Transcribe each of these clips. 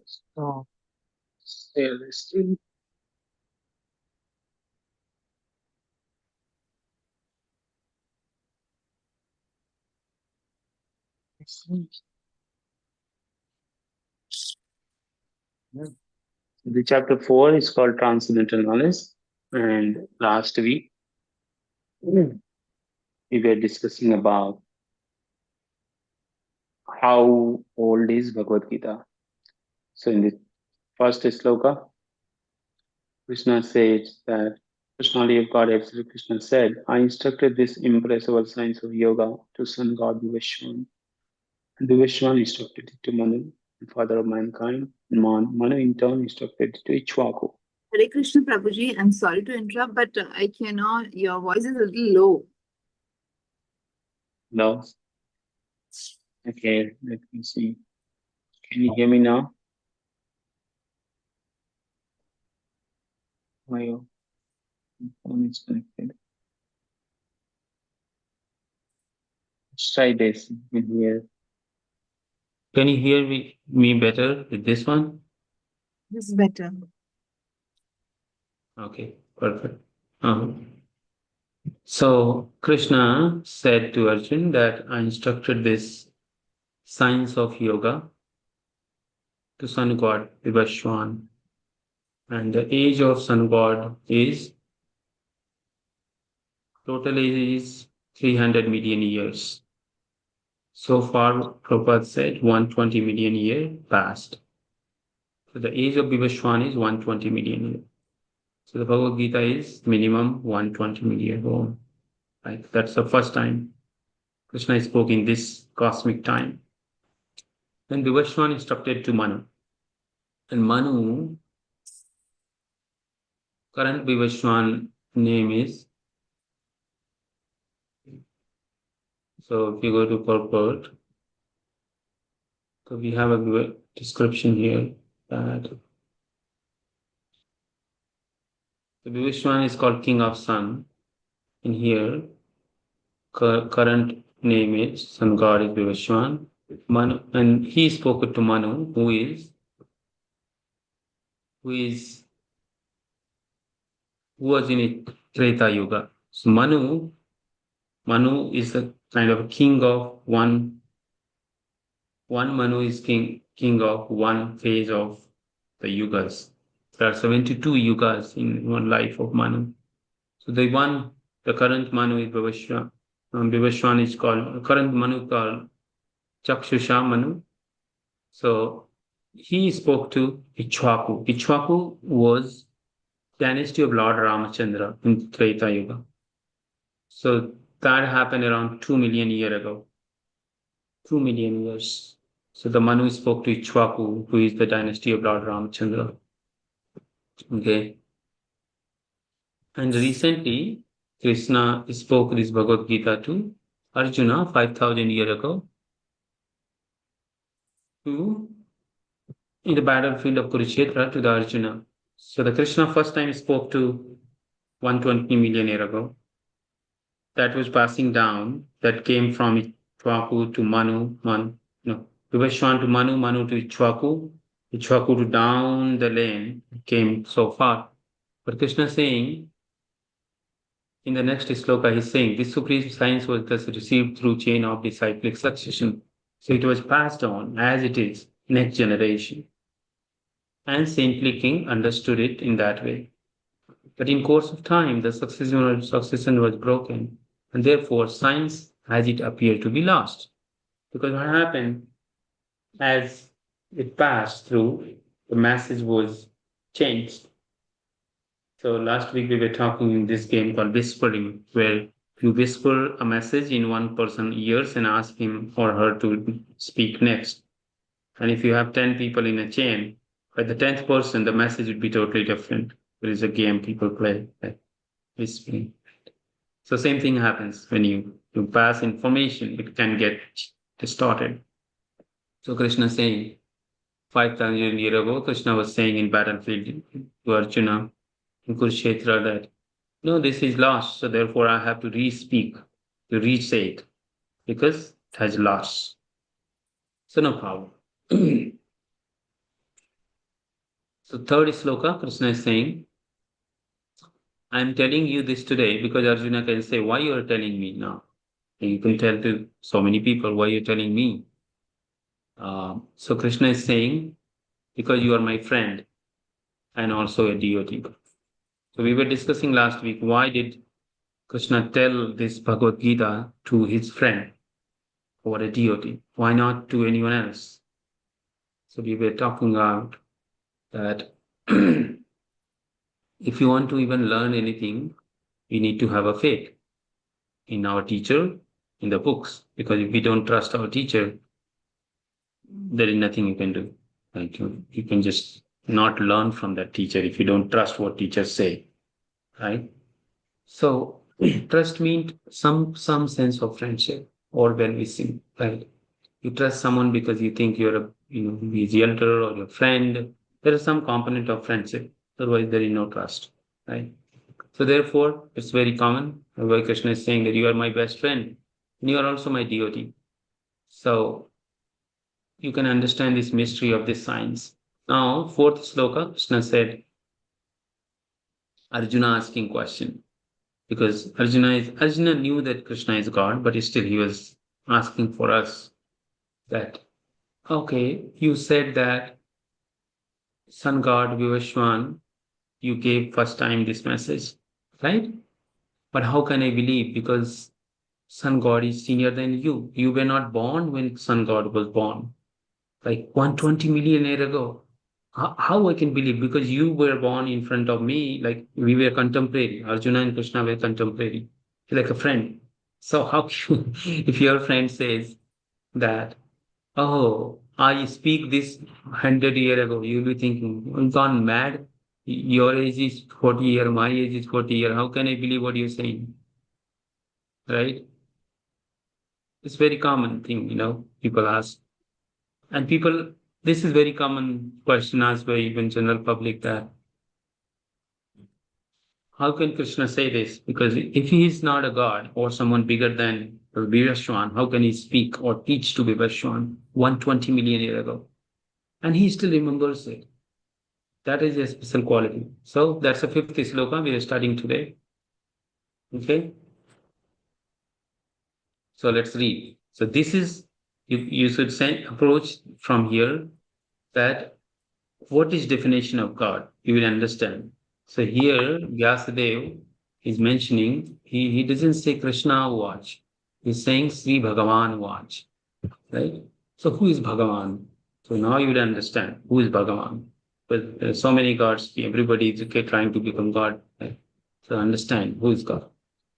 So, still, the chapter 4 is called Transcendental Knowledge. And last week, we were discussing about how old is Bhagavad Gita. So, in the first sloka, Krishna says that personality of God, absolute Krishna said, I instructed this impressive science of yoga to son God Vivashwan. And Vivashwan instructed it to Manu, the father of mankind. And Manu in turn instructed it to Ichwaku. Hare Krishna Prabhuji, I'm sorry to interrupt, but I cannot, your voice is a little low. No? Okay, let me see. Can you hear me now? My phone is connected. Let's try this in here. Can you hear me better with this one? This is better. Okay, perfect. So Krishna said to Arjun that I instructed this science of yoga to sun god Vivashwan. And the age of sun god is total age is 300 million years. So far, Prabhupada said 120 million year passed. So the age of Vivashwan is 120 million years. So the Bhagavad Gita is minimum 120 million old. Right? That's the first time Krishna spoke in this cosmic time. Then Vivashwan instructed to Manu. And Manu, current Vivashwan name is, so if you go to purport, so we have a description here that the Vivashwan is called King of Sun. In here, current name is sun god is Vivashwan. Manu, and he spoke to Manu, who was in Treta Yuga. So Manu is a kind of king of one. One Manu is king of one phase of the yugas. There are 72 yugas in one life of Manu. So the current Manu is Vivashwan. Vivashwan is called current Manu called Chakshusha Manu. So he spoke to Ichwaku. Ichwaku was dynasty of Lord Ramachandra in Treta Yuga. So that happened around 2 million years ago. 2 million years. So the Manu spoke to Ichwaku, who is the dynasty of Lord Ramachandra. Okay. And recently, Krishna spoke this Bhagavad Gita to Arjuna 5,000 years ago to in the battlefield of Kurukshetra to the Arjuna. So the Krishna first time spoke to 120 million years ago. That was passing down, that came from Ichwaku to Vivashwan to Manu to Ichwaku to down the lane, came so far. But Krishna saying, in the next sloka, he's saying, this supreme science was thus received through chain of disciplic succession. So it was passed on as it is, next generation. And saintly king understood it in that way. But in course of time, the succession was broken, and therefore science as it appeared to be lost. Because what happened as it passed through, the message was changed. So last week we were talking in this game called whispering, where you whisper a message in one person's ears and ask him or her to speak next. And if you have 10 people in a chain, by the 10th person, the message would be totally different. There is a game people play, like whispering. So same thing happens when you pass information, it can get distorted. So Krishna is saying, 5,000 years ago, Krishna was saying in battlefield to Arjuna in Kurukshetra that, no, this is lost, so therefore I have to re-speak, to re-say it, because it has lost. So no problem. So third sloka, Krishna is saying, I am telling you this today because Arjuna can say, why you are telling me now? You can tell to so many people, why you're telling me? So Krishna is saying, because you are my friend and also a devotee. So we were discussing last week, why did Krishna tell this Bhagavad Gita to his friend or a devotee? Why not to anyone else? So we were talking about that if you want to even learn anything, we need to have a faith in our teacher, in the books. Because if we don't trust our teacher, there is nothing you can do. Like you can just not learn from that teacher if you don't trust what teachers say, right? So trust means some sense of friendship or well-wishing, right? You trust someone because you think you're a he's elder or your friend. There is some component of friendship. Otherwise, there is no trust, right? So therefore, it's very common. Why Krishna is saying that you are my best friend and you are also my devotee. So you can understand this mystery of this science. Now, fourth sloka, Krishna said, Arjuna asking question. Because Arjuna knew that Krishna is God, but still he was asking for us that, okay, you said that sun god Vivashwan, you gave first time this message, right? But how can I believe? Because sun god is senior than you. You were not born when sun god was born, like 120 million years ago. How I can believe? Because you were born in front of me, like we were contemporary. Arjuna and Krishna were contemporary, like a friend. So how if your friend says that, oh, I speak this 100 years ago, you'll be thinking, "I'm gone mad. Your age is 40 year, my age is 40 year. How can I believe what you're saying? Right? It's very common thing, people ask. And people, this is very common question asked by even general public that how can Krishna say this? Because if he is not a god or someone bigger than Vivashwan, how can he speak or teach to Vivashwan 120 million years ago? And he still remembers it. That is a special quality. So that's the fifth sloka we are studying today. Okay. So let's read. So this is, you should say, approach from here that what is definition of God? You will understand. So here Vyasadeva is mentioning, he doesn't say Krishna watch. He's saying Sri Bhagavan watch. Right? So who is Bhagavan? So now you will understand who is Bhagavan. But there are so many gods, everybody is trying to become God. Right? So understand who is God.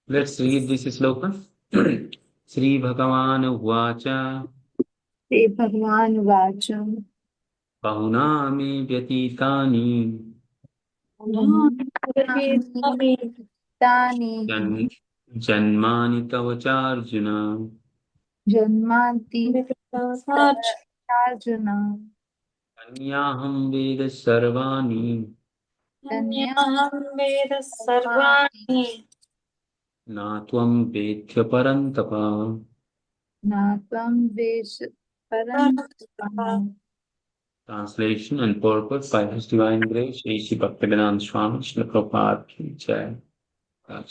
Let's read this sloka. Sri Bhagavan Vacha Hey Bhagwan Vacham. Bahunami Vyatitani Tani Jan, Janmani Tava Charjuna Janmanti Arjuna Anyaham Veda Sarvani Tanya अन्याहं Veda Sarvani सर्वाणि Na Tvam Vedya Parantapa. Natvam Vesh परन्तप Parantapam. Translation and purpose by His Divine Grace, A.C. Bhaktivedanta Swami Srila Prabhupada Ki Jai. The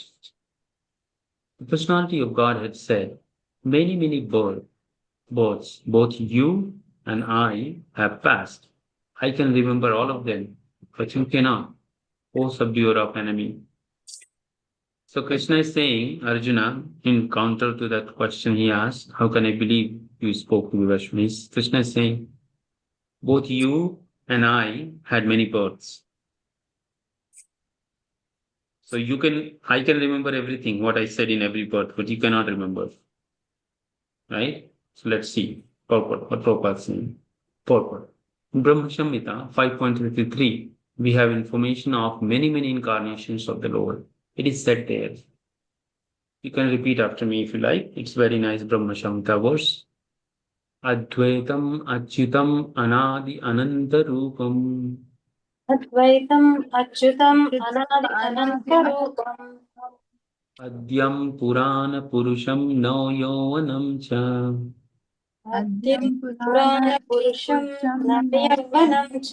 personality of God had said, many births, both you and I have passed. I can remember all of them, but you cannot, O subduer of enemy. So Krishna is saying, Arjuna, in counter to that question he asked, how can I believe you spoke to Vivashmi? Krishna is saying, both you and I had many births. So I can remember everything, what I said in every birth, but you cannot remember, right? So let's see. Purport, what Prabhupada is saying. Purport. In Brahma Samhita 5.33, we have information of many incarnations of the Lord. It is said there. You can repeat after me if you like. It's very nice Brahma Samhita verse. Advaitam Achyutam Anadi Ananta Rupam अद्वैतम् Achyutam Chitam अनादि Anadya अनन्तरूपम् Adyam Purana Purusham No Yovanam Cha अद्यं Adyam Purana पुराणपुरुषं Purusham नवयौवनं च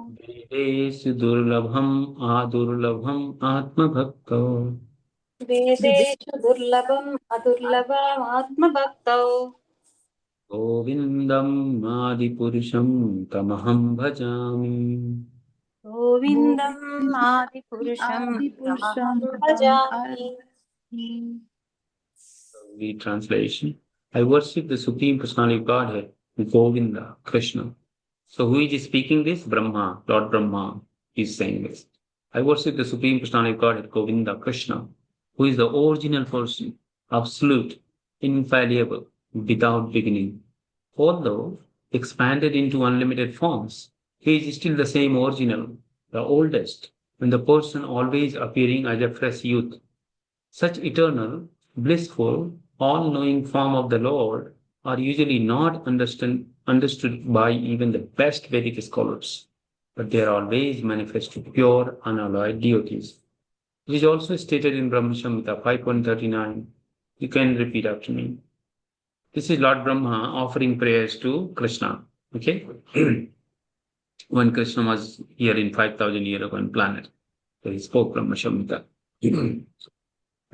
वेदेषु दुर्लभम् आदुर्लभम् आत्मभक्तो वेदेषु दुर्लभम् अदुर्लभमात्मभक्तौ गोविन्दम् आदिपुरुषं तमहं भजामि. गोविन्दम् आदिपुरुषं तमहं भजामि. Read translation. I worship the Supreme Personality of Godhead, Govinda, Krishna. So who is speaking this? Brahma, Lord Brahma is saying this. I worship the Supreme Personality of Godhead, Govinda, Krishna, who is the original person, absolute, infallible, without beginning. Although expanded into unlimited forms, he is still the same original, the oldest, and the person always appearing as a fresh youth. Such eternal, blissful, all knowing form of the Lord are usually not understood by even the best Vedic scholars, but they are always manifest to pure, unalloyed deities. It is also stated in Brahma Samhita 5.39. You can repeat after me. This is Lord Brahma offering prayers to Krishna. Okay? When Krishna was here in 5,000 years ago on planet, so he spoke Brahma Samhita.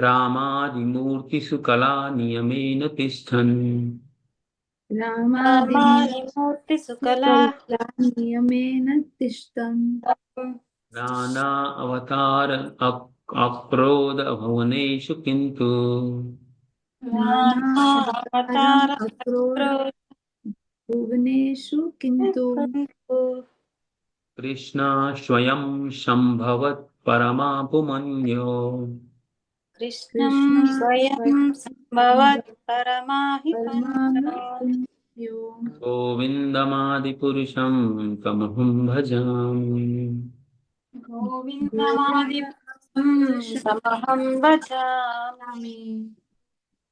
रामादिमूर्तिषु कला नियमेन तिष्ठन् रामादिमूर्तिषु कला नियमेन तिष्ठन् नाना अवतार अक्रोध भुवनेषु किन्तु नानावतारम् अक्रोध भुवनेषु किन्तु कृष्णा स्वयं सम्भवत् परमापुमन्यो कृष्णं स्वयं सम्भवत् परमाहिपुण्यो गोविन्दमादिपुरुषं तमहं भजामि. गोविन्दमादिपुरुषं तमहं भजामि.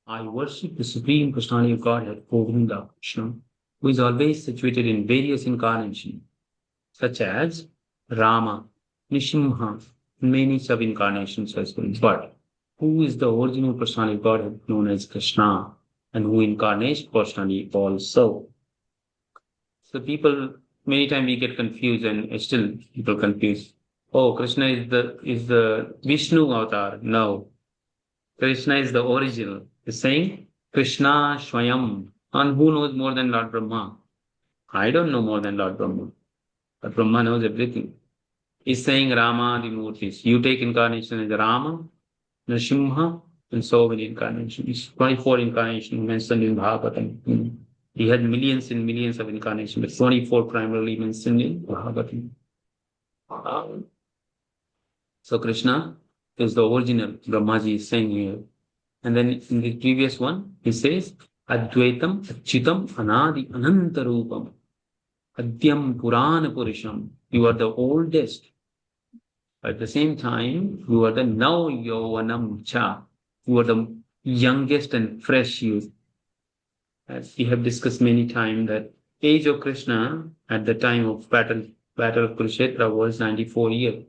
I worship the Supreme Personality of Godhead, Govinda Krishna, who is always situated in various incarnations, such as Rama, Nishimha, many sub-incarnations as well. But who is the original personality of Godhead known as Krishna, and who incarnates personally also? So people, many times we get confused, and still people confuse. Oh, Krishna is the Vishnu avatar. No, Krishna is the original. He's saying Krishna Swayam. And who knows more than Lord Brahma? I don't know more than Lord Brahma. But Brahma knows everything. He's saying Rama, the Murtis. You take incarnation as Rama, Nrsimha, and so many incarnations. 24 incarnations mentioned in Bhagavatam. He had millions and millions of incarnations, but 24 primarily mentioned in Bhagavatam. So Krishna is the original, Brahmaji is saying here. And then in the previous one, he says, Advaitam, Achitam, Anadi, Anantarupam, Adyam, Purana Purusham. You are the oldest. At the same time, you are the now Yovanam Cha. You are the youngest and fresh youth. As we have discussed many times, that age of Krishna at the time of battle of Kurukshetra was 94 years.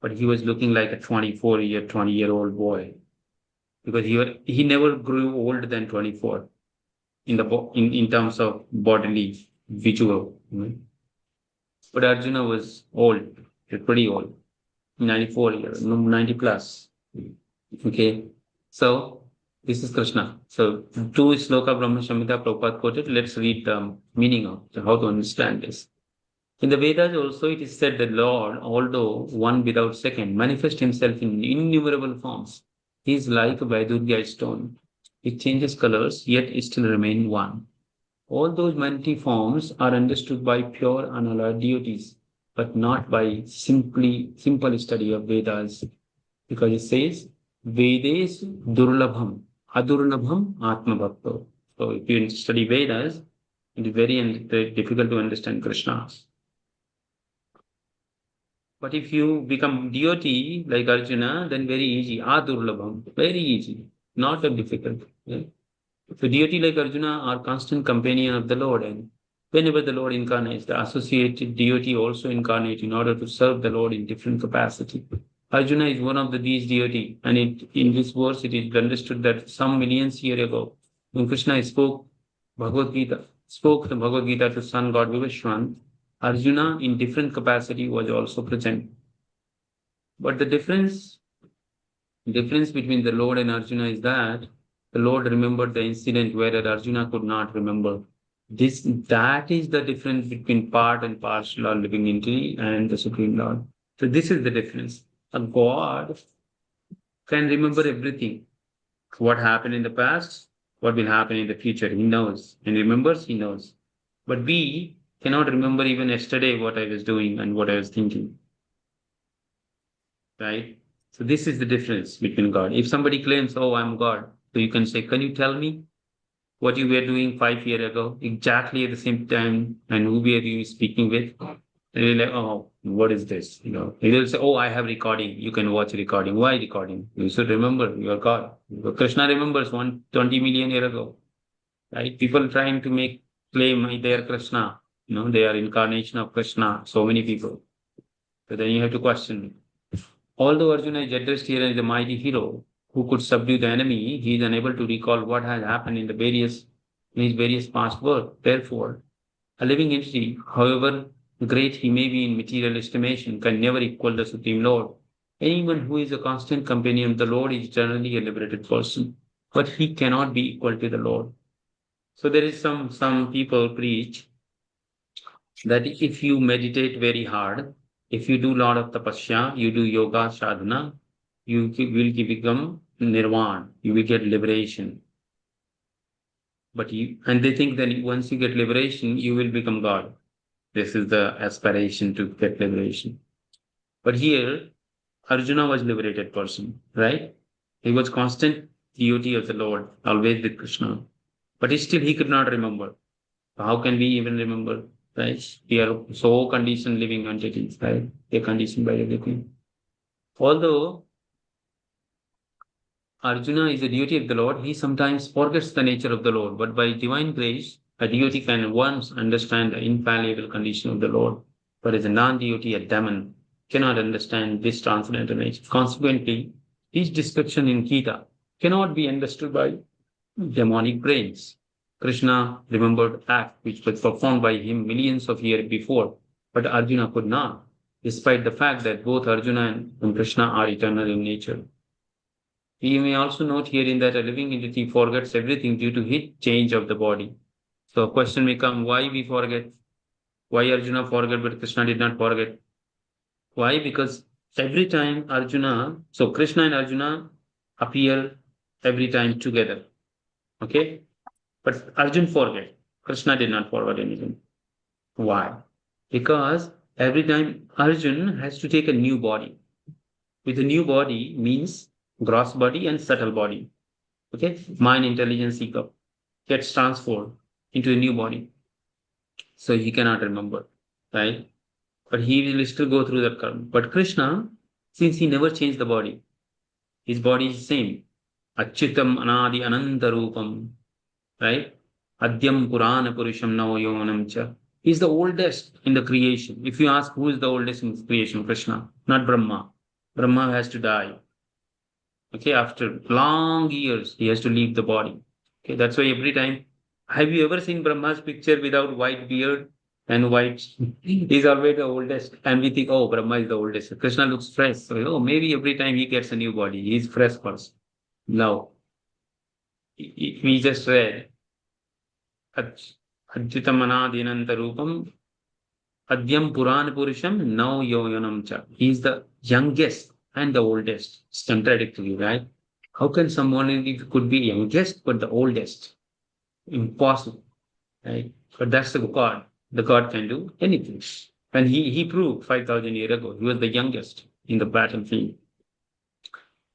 But he was looking like a 20-year-old boy. Because he never grew older than 24 in terms of bodily visual. But Arjuna was old, pretty old, 94 years, 90 plus. Okay, so this is Krishna. So two sloka Brahma Samhita Prabhupada quoted. Let's read the meaning of how to understand this. In the Vedas also it is said that Lord, although one without second, manifests himself in innumerable forms. He is like a Vaidurya stone. It changes colors, yet it still remains one. All those many forms are understood by pure unalloyed deities, but not by simple study of Vedas. Because it says, Vedes durlabham, adurlabham atmabhakto. So if you study Vedas, it is very difficult to understand Krishna. But if you become devotee like Arjuna, then very easy. Adurlabham, very easy, not that difficult. Yeah? So deity like Arjuna are constant companion of the Lord, and whenever the Lord incarnates, the associated deity also incarnate in order to serve the Lord in different capacity. Arjuna is one of these deity, and in this verse it is understood that some millions years ago, when Krishna spoke the Bhagavad Gita to sun god Vivaswan, Arjuna in different capacity was also present. But the difference between the Lord and Arjuna is that the Lord remembered the incident where Arjuna could not remember. That is the difference between part and parcel or living entity and the Supreme Lord. So this is the difference. A God can remember everything. What happened in the past, what will happen in the future. He knows. And remembers, he knows. But we cannot remember even yesterday what I was doing and what I was thinking. Right? So this is the difference between God. If somebody claims, "Oh, I'm God," so you can say, "Can you tell me what you were doing 5 years ago, exactly at the same time, and who were you speaking with?" And you're like, "Oh, what is this?" He'll say, "Oh, I have recording. You can watch recording." Why recording? You should remember your God. Krishna remembers 120 million years ago, right? People trying to make claim they are Krishna. They are incarnation of Krishna. So many people. So then you have to question. Although Arjuna is addressed here as a mighty hero who could subdue the enemy, he is unable to recall what has happened in his various past work. Therefore, a living entity, however great he may be in material estimation, can never equal the Supreme Lord. Anyone who is a constant companion of the Lord is generally a liberated person, but he cannot be equal to the Lord. So there is some people preach that if you meditate very hard, if you do a lot of tapasya, you do yoga sadhana, will become nirvana. You will get liberation. And they think that once you get liberation, you will become God. This is the aspiration to get liberation. But here, Arjuna was liberated person, right? He was constant devotee of the Lord, always with Krishna. But still he could not remember. How can we even remember, right? We are so conditioned living entities, right? We are conditioned by everything. Although Arjuna is a devotee of the Lord, he sometimes forgets the nature of the Lord. But by divine grace, a devotee can once understand the infallible condition of the Lord, whereas a non-devotee, a demon, cannot understand this transcendental nature. Consequently, each description in Gita cannot be understood by demonic brains. Krishna remembered act which was performed by him millions of years before, but Arjuna could not, despite the fact that both Arjuna and Krishna are eternal in nature. We may also note herein that a living entity forgets everything due to his change of the body. So a question may come, why we forget? Why Arjuna forget but Krishna did not forget? Why? Because every time so Krishna and Arjuna appear every time together. Okay? But Arjun forget. Krishna did not forget anything. Why? Because every time Arjun has to take a new body. With a new body means gross body and subtle body. Okay? Mind, intelligence, ego gets transformed into a new body. So he cannot remember, right? But he will still go through that karma. But Krishna, since he never changed the body, his body is the same. Achyutam anadi ananta rupam, right? Adyam Purana Purusham Navayomanam Cha. He's the oldest in the creation. If you ask who is the oldest in creation, Krishna, not Brahma. Brahma has to die. Okay, after long years, he has to leave the body. Okay, that's why every time, have you ever seen Brahma's picture without white beard and white? He's always the oldest, and we think, oh, Brahma is the oldest. Krishna looks fresh. So, oh, maybe every time he gets a new body, he's fresh first. No, we just read Adhyutamana Rupam Adyam Puran Purusham now Yoyanam Cha. He is the youngest and the oldest. It's contradictory, right? How can someone could be youngest but the oldest? Impossible, right? But that's the God. The God can do anything. And he proved 5,000 years ago. He was the youngest in the battlefield.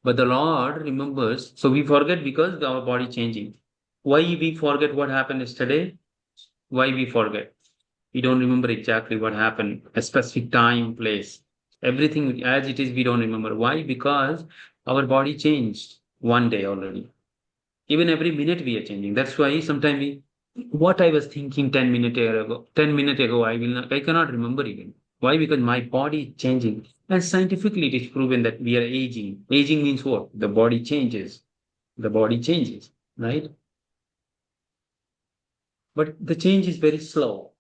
But the Lord remembers. So we forget because our body changing. Why we forget what happened yesterday? Why we forget? We don't remember exactly what happened, a specific time, place. Everything as it is, we don't remember. Why? Because our body changed one day already. Even every minute we are changing. That's why sometimes what I was thinking 10 minutes ago, I cannot remember even. Why? Because my body is changing. And scientifically, it is proven that we are aging. Aging means what? The body changes. The body changes, right? But the change is very slow.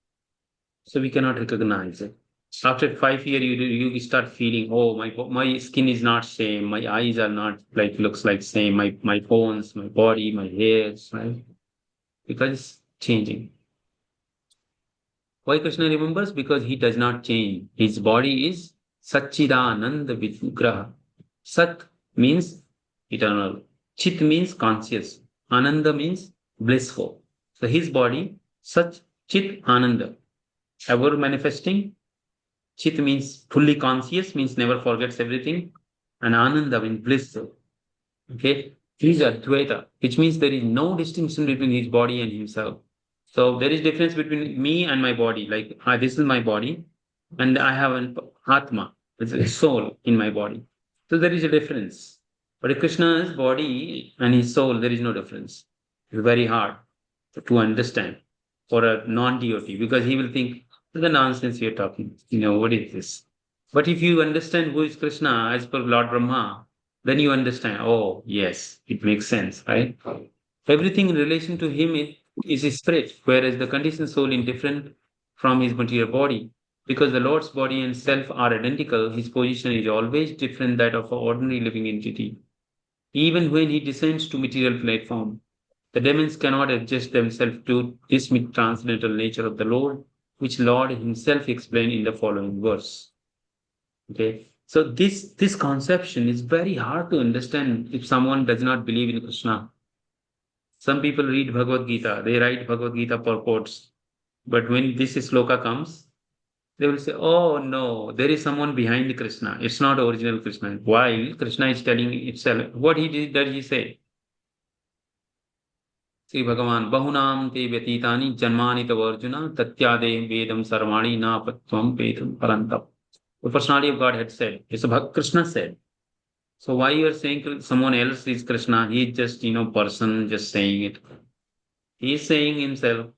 So we cannot recognize it. After 5 years, you start feeling, oh, my skin is not same, my eyes are not like looks like same, my bones, my body, my hairs, right? Because it's changing. Why Krishna remembers? Because he does not change. His body is Satchidananda Vigraha. Sat means eternal. Chit means conscious. Ananda means blissful. So his body, Sat Chit Ananda, ever manifesting. Chit means fully conscious, means never forgets everything. And Ananda means bliss. Okay, he is Advaita, which means there is no distinction between his body and himself. So there is difference between me and my body. Like this is my body, and I have an Atma, which is a soul in my body. So there is a difference. But Krishna's body and his soul, there is no difference. It's very hard to understand for a non-devotee because he will think, the nonsense you're talking. What is this? But if you understand who is Krishna as per Lord Brahma, then you understand, oh, yes, it makes sense, right? Everything in relation to him is a spirit, whereas the conditioned soul is different from his material body. Because the Lord's body and self are identical, his position is always different that of an ordinary living entity. Even when he descends to material platform, the demons cannot adjust themselves to this transcendental nature of the Lord, which Lord himself explained in the following verse. Okay. So this conception is very hard to understand if someone does not believe in Krishna. Some people read Bhagavad Gita, they write Bhagavad Gita purports, but when this sloka comes, they will say, "Oh no, there is someone behind Krishna. It's not original Krishna." While Krishna is telling itself, what he did, does he say? Shri भगवान बहुनाम ते व्यतीतानि जन्मानि तव Arjun तत्यादे vedam sarvani na patvam vedam parantam. The personality of God had said, it's about Krishna said. So why you are saying someone else is Krishna? He is just, person just saying it. He is saying himself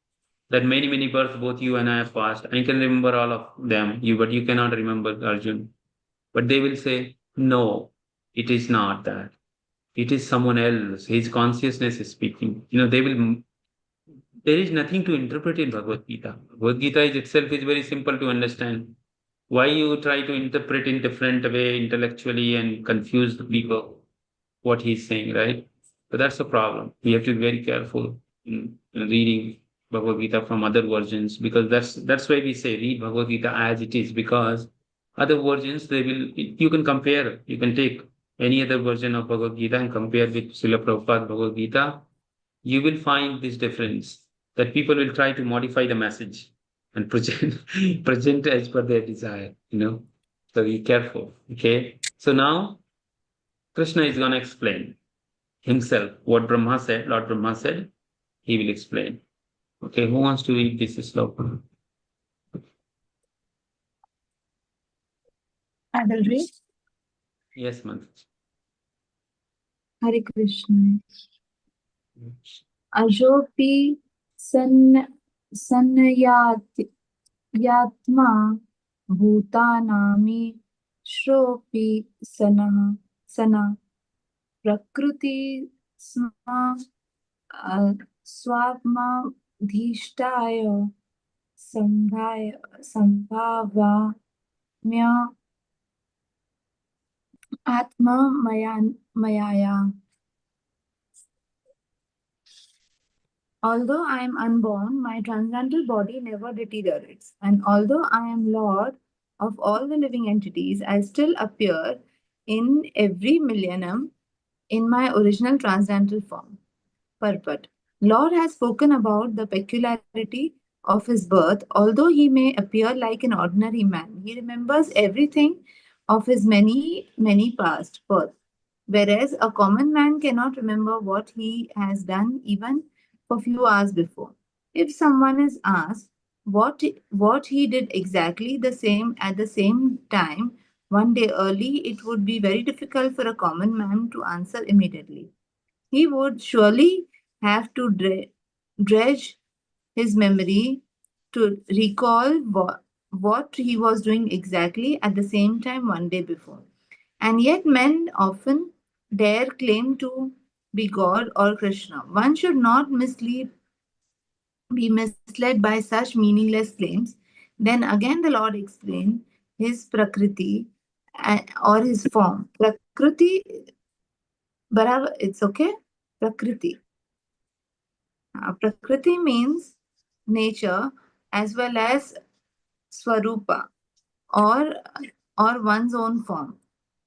that many births both you and I have passed. I can remember all of them, but you cannot remember Arjun. But they will say, no, it is not that. It is someone else. His consciousness is speaking. There is nothing to interpret in Bhagavad Gita. Bhagavad Gita is itself is very simple to understand. Why you try to interpret in different way intellectually and confuse the people what he's saying, right? So that's the problem. We have to be very careful in reading Bhagavad Gita from other versions because that's why we say read Bhagavad Gita as it is because other versions you can compare. You can take any other version of Bhagavad Gita and compare with Srila Prabhupada Bhagavad Gita. You will find this difference that people will try to modify the message and present present as per their desire. So be careful. Okay. So now Krishna is going to explain himself what Brahma said, Lord Brahma said, he will explain. Okay, who wants to read this sloka? I will read. Yes, man. Hare Krishna. Ajopi sannayati yatma bhutanami shropi sana prakruti sma swapmadhishtaya sambhavamya atma mayaya. Although I am unborn, my transcendental body never deteriorates. And although I am Lord of all the living entities, I still appear in every millennium in my original transcendental form. Purport. Lord has spoken about the peculiarity of his birth. Although he may appear like an ordinary man, he remembers everything of his many past births. Whereas a common man cannot remember what he has done even for few hours before. If someone is asked what he did exactly the same at the same time one day early, it would be very difficult for a common man to answer immediately. He would surely have to dredge his memory to recall what he was doing exactly at the same time one day before. And yet, men often dare claim to be God or Krishna. One should not be misled by such meaningless claims. Then again, the Lord explained his Prakriti or his form. Prakriti, barabar, it's okay? Prakriti. Prakriti means nature as well as Swarupa or one's own form.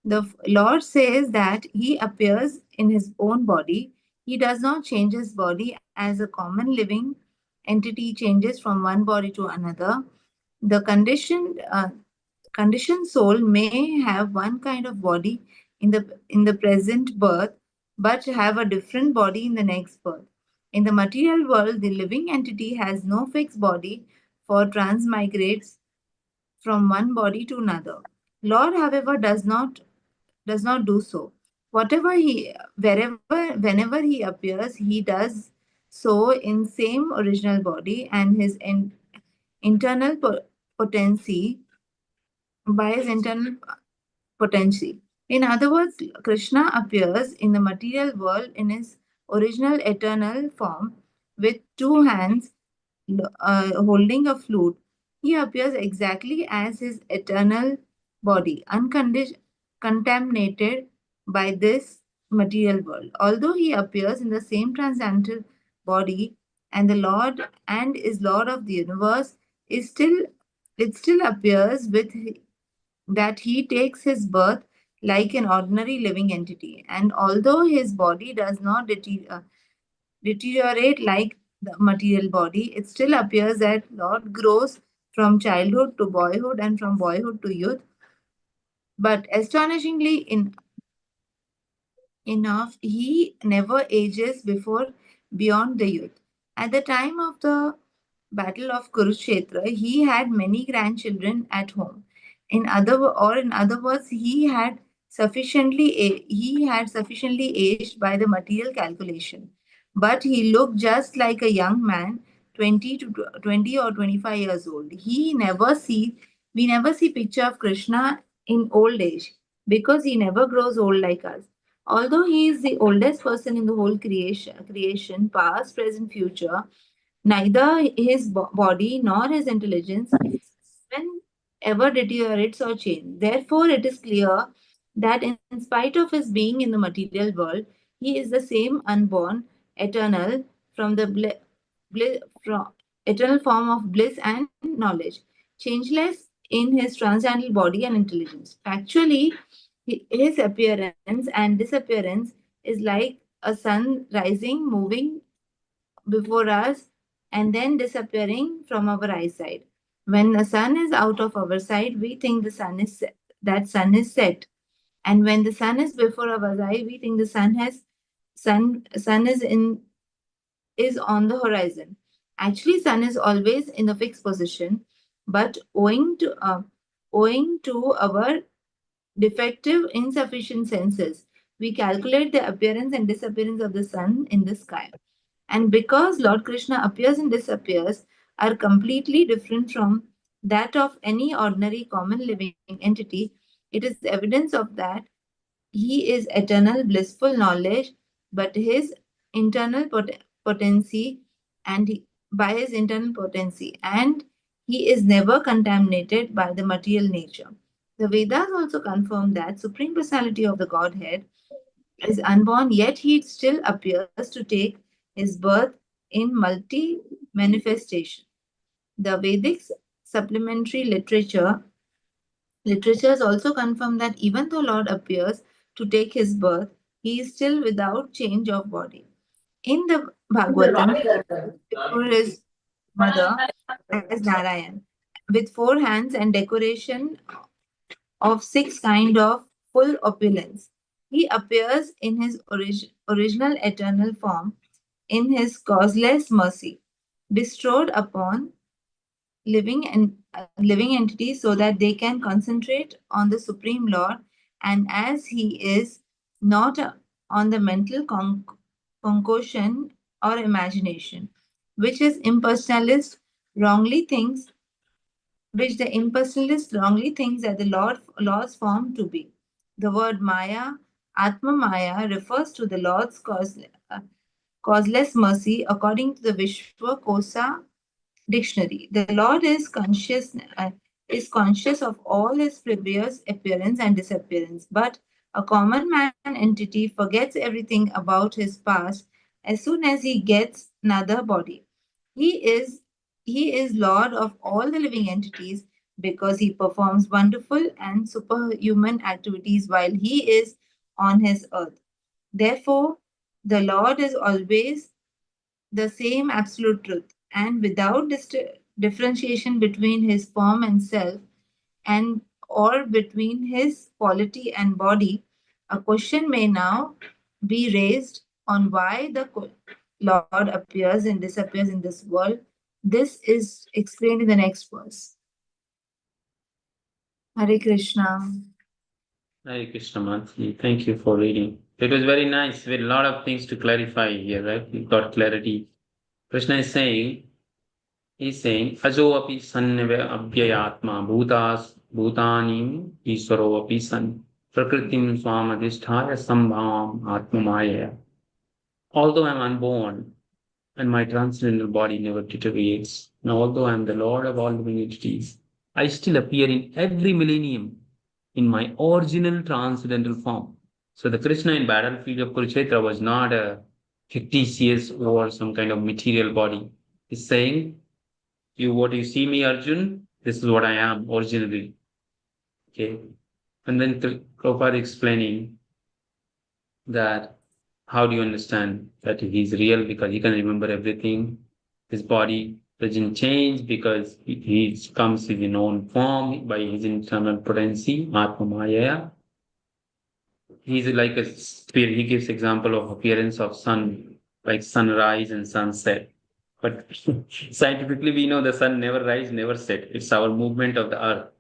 The Lord says that He appears in His own body. He does not change His body as a common living entity changes from one body to another. The conditioned soul may have one kind of body in the present birth, but have a different body in the next birth. In the material world, the living entity has no fixed body for transmigrates from one body to another. Lord, however, does not do so. Whenever he appears, he does so in same original body and his internal potency by his internal potency. In other words, Krishna appears in the material world in his original eternal form with two hands holding a flute. He appears exactly as his eternal body, contaminated by this material world. Although he appears in the same transcendental body and the Lord and is Lord of the universe, is still it still appears with that he takes his birth like an ordinary living entity. And although his body does not deteriorate like the material body, it still appears that Lord grows from childhood to boyhood and from boyhood to youth. But astonishingly enough, he never ages before beyond the youth. At the time of the Battle of Kurukshetra, he had many grandchildren at home. In other words, he had sufficiently aged by the material calculation. But he looked just like a young man, 20 or 25 years old. We never see picture of Krishna in old age because he never grows old like us. Although he is the oldest person in the whole creation, past, present, future, neither his body nor his intelligence even ever deteriorates or changes. Therefore, it is clear that in spite of his being in the material world, he is the same unborn, eternal, from the from eternal form of bliss and knowledge, changeless in his transcendental body and intelligence. Actually, his appearance and disappearance is like a sun rising, moving before us and then disappearing from our eyesight. When the sun is out of our sight, we think that sun is set. And when the sun is before our eye, we think the sun is on the horizon. Actually, sun is always in a fixed position, but owing to our defective, insufficient senses, we calculate the appearance and disappearance of the sun in the sky. And because Lord Krishna appears and disappears are completely different from that of any ordinary common living entity, it is evidence of that he is eternal blissful knowledge, but his internal potency by his internal potency, and he is never contaminated by the material nature. The Vedas also confirm that Supreme Personality of the Godhead is unborn, yet he still appears to take his birth in multi manifestation. The Vedic supplementary literatures also confirm that even though Lord appears to take his birth, he is still without change of body. In the Bhagavatam, before his mother as Narayan, with four hands and decoration of six kind of full opulence. He appears in his original eternal form in his causeless mercy, bestowed upon living entities so that they can concentrate on the Supreme Lord, and as he is not on the mental concoction or imagination, which is impersonalist wrongly thinks which the impersonalist wrongly thinks that the Lord's form to be. The word Maya, Atma Maya, refers to the Lord's causeless mercy according to the Vishwa Kosa Dictionary. The Lord is conscious of all his previous appearance and disappearance, but a common man entity forgets everything about his past as soon as he gets another body. He is he is Lord of all the living entities because he performs wonderful and superhuman activities while he is on his earth. Therefore, the Lord is always the same absolute truth, and without differentiation between his form and self, and or between his quality and body, a question may now be raised on why the Lord appears and disappears in this world. This is explained in the next verse. Hare Krishna. Hare Krishna, Mataji. Thank you for reading. It was very nice. With a lot of things to clarify here, right? We got clarity. Krishna is saying, Ajo api sannave abhyayatma bhutanim iswaro api san prakritim swamadhisthaya sambhavam atmamaya. Although I am unborn and my transcendental body never deteriorates, and although I am the Lord of all living entities, I still appear in every millennium in my original transcendental form. So the Krishna in battlefield of Kurukshetra was not a fictitious or some kind of material body. He's saying, what you see me, Arjun, this is what I am originally. Okay. And then Prabhupada explaining that how do you understand that he's real because he can remember everything. His body doesn't change because he comes in his own form by his internal potency, Atma Maya. He's like a spirit. He gives example of appearance of sun, like sunrise and sunset. But scientifically, we know the sun never rise, never set. It's our movement of the earth.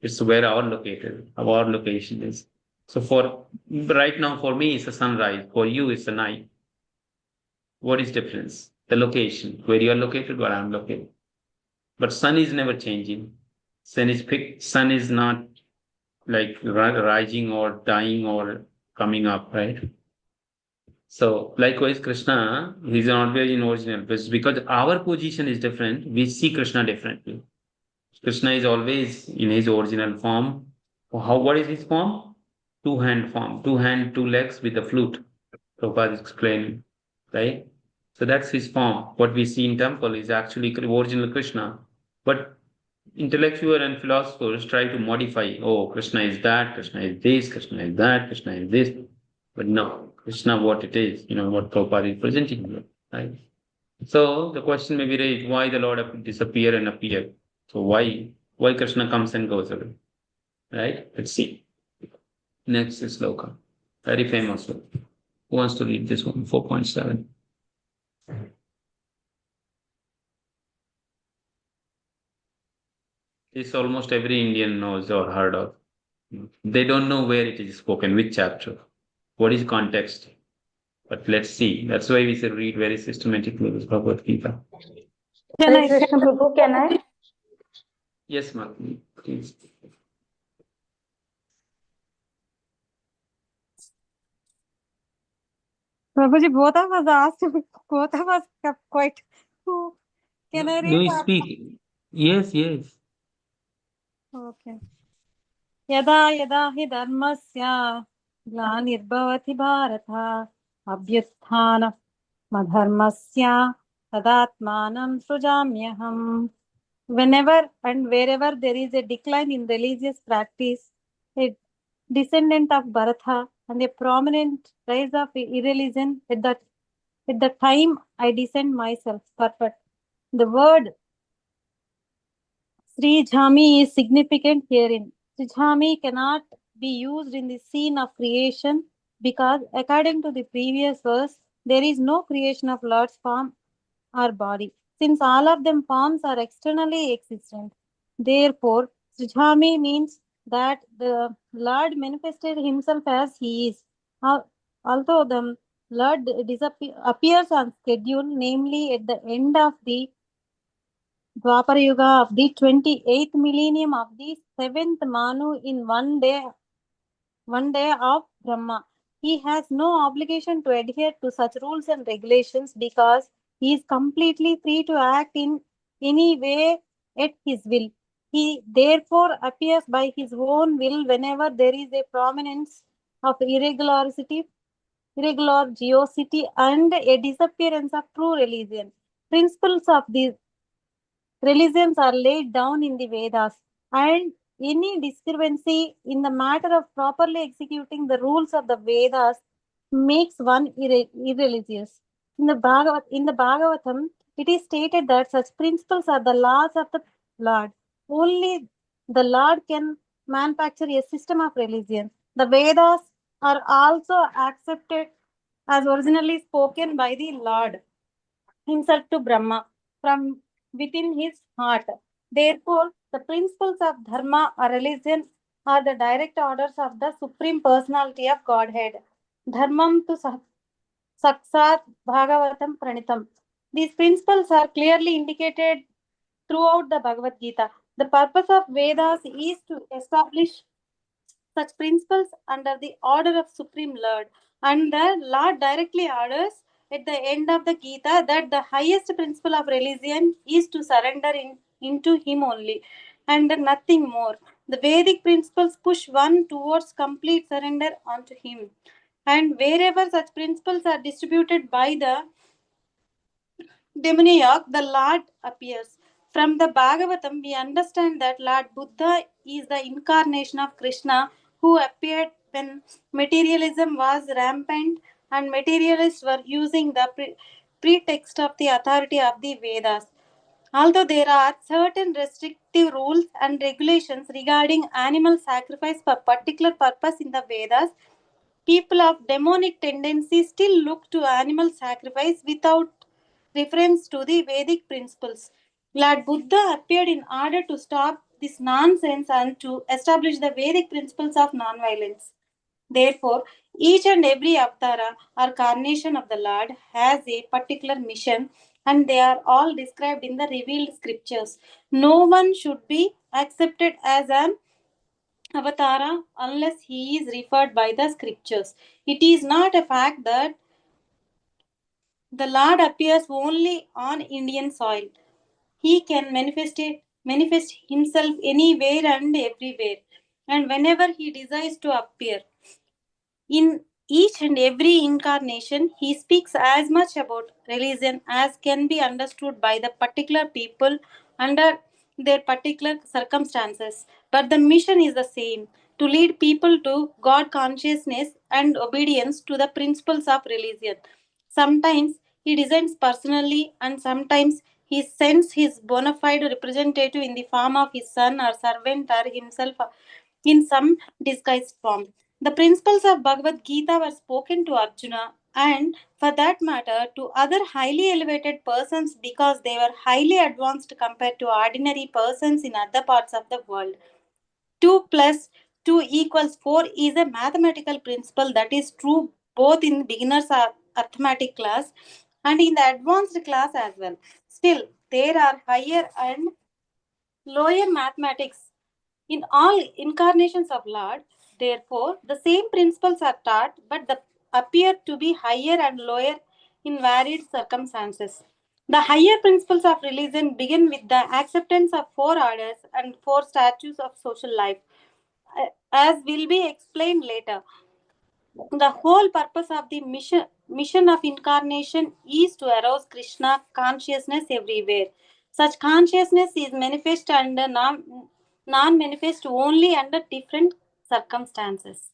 It's where our location is. So for right now, for me, it's a sunrise. For you, it's a night. What is difference? The location, where you are located, where I'm located. But sun is never changing. Sun is not like rising or dying or coming up, right? So likewise, Krishna, he's not very original. Because our position is different, we see Krishna differently. Krishna is always in his original form. What is his form? Two-hand form. Two hand, two legs with a flute. Prabhupada is explaining, right? So that's his form. What we see in temple is actually original Krishna. But intellectual and philosophers try to modify, oh, Krishna is that, Krishna is this, Krishna is that, Krishna is this. But no, Krishna what it is, what Prabhupada is presenting here, right? So the question may be raised, why the Lord disappear and appear? So why Krishna comes and goes away, right? Let's see. Next is sloka. Very famous one. Who wants to read this one? 4.7. This almost every Indian knows or heard of. They don't know where it is spoken, which chapter, what is context. But let's see. That's why we should read very systematically this Bhagavad Gita. Hare Krishna Prabhu, can I? Yes, ma'am. Please. Prabhuji, both of us asked, both of us kept quite. Can I read? No, you speak. Yes. Okay. यदा यदा हि धर्मस्य ग्लानिर्भवति Bharat अभ्युत्थानमधर्मस्य तदात्मानं सृजाम्यहम्. Whenever and wherever there is a decline in religious practice, a descendant of Bharatha and a prominent rise of irreligion, at the time I descend myself. Perfect. The word Srijhami is significant herein. Srijhami cannot be used in the scene of creation because, according to the previous verse, there is no creation of Lord's form or body, since all of them forms are externally existent. Therefore, Srijhami means that the Lord manifested himself as he is. Although the Lord appears on schedule, namely at the end of the Dwapara Yuga of the 28th millennium of the 7th Manu in one day of Brahma. He has no obligation to adhere to such rules and regulations because he is completely free to act in any way at his will. He therefore appears by his own will whenever there is a prominence of irregulariosity and a disappearance of true religion. Principles of these religions are laid down in the Vedas, and any discrepancy in the matter of properly executing the rules of the Vedas makes one irreligious. In the Bhagavatam, it is stated that such principles are the laws of the Lord. Only the Lord can manufacture a system of religion. The Vedas are also accepted as originally spoken by the Lord himself to Brahma from within his heart. Therefore, the principles of Dharma or religion are the direct orders of the Supreme Personality of Godhead. Dharmam to Saksat Bhagavatam Pranitam. These principles are clearly indicated throughout the Bhagavad Gita. The purpose of Vedas is to establish such principles under the order of Supreme Lord. And the Lord directly orders at the end of the Gita that the highest principle of religion is to surrender into Him only and nothing more. The Vedic principles push one towards complete surrender unto Him. And wherever such principles are distributed by the demoniac, the Lord appears. From the Bhagavatam, we understand that Lord Buddha is the incarnation of Krishna who appeared when materialism was rampant and materialists were using the pretext of the authority of the Vedas. Although there are certain restrictive rules and regulations regarding animal sacrifice for particular purpose in the Vedas, people of demonic tendencies still look to animal sacrifice without reference to the Vedic principles. Lord Buddha appeared in order to stop this nonsense and to establish the Vedic principles of nonviolence. Therefore, each and every avatara or carnation of the Lord has a particular mission, and they are all described in the revealed scriptures. No one should be accepted as an avatara unless he is referred by the scriptures. It is not a fact that the Lord appears only on Indian soil. He can manifest himself anywhere and everywhere, and whenever he desires to appear. In each and every incarnation, he speaks as much about religion as can be understood by the particular people under their particular circumstances. But the mission is the same, to lead people to God consciousness and obedience to the principles of religion. Sometimes he designs personally, and sometimes he sends his bona fide representative in the form of his son or servant or himself in some disguised form. The principles of Bhagavad Gita were spoken to Arjuna and, for that matter, to other highly elevated persons because they were highly advanced compared to ordinary persons in other parts of the world. 2 plus 2 equals 4 is a mathematical principle that is true both in beginners arithmetic class and in the advanced class as well. Still, there are higher and lower mathematics in all incarnations of Lord. Therefore, the same principles are taught, but they appear to be higher and lower in varied circumstances. The higher principles of religion begin with the acceptance of four orders and four statutes of social life, as will be explained later. The whole purpose of the mission of incarnation is to arouse Krishna consciousness everywhere. Such consciousness is manifest and non-manifest only under different circumstances.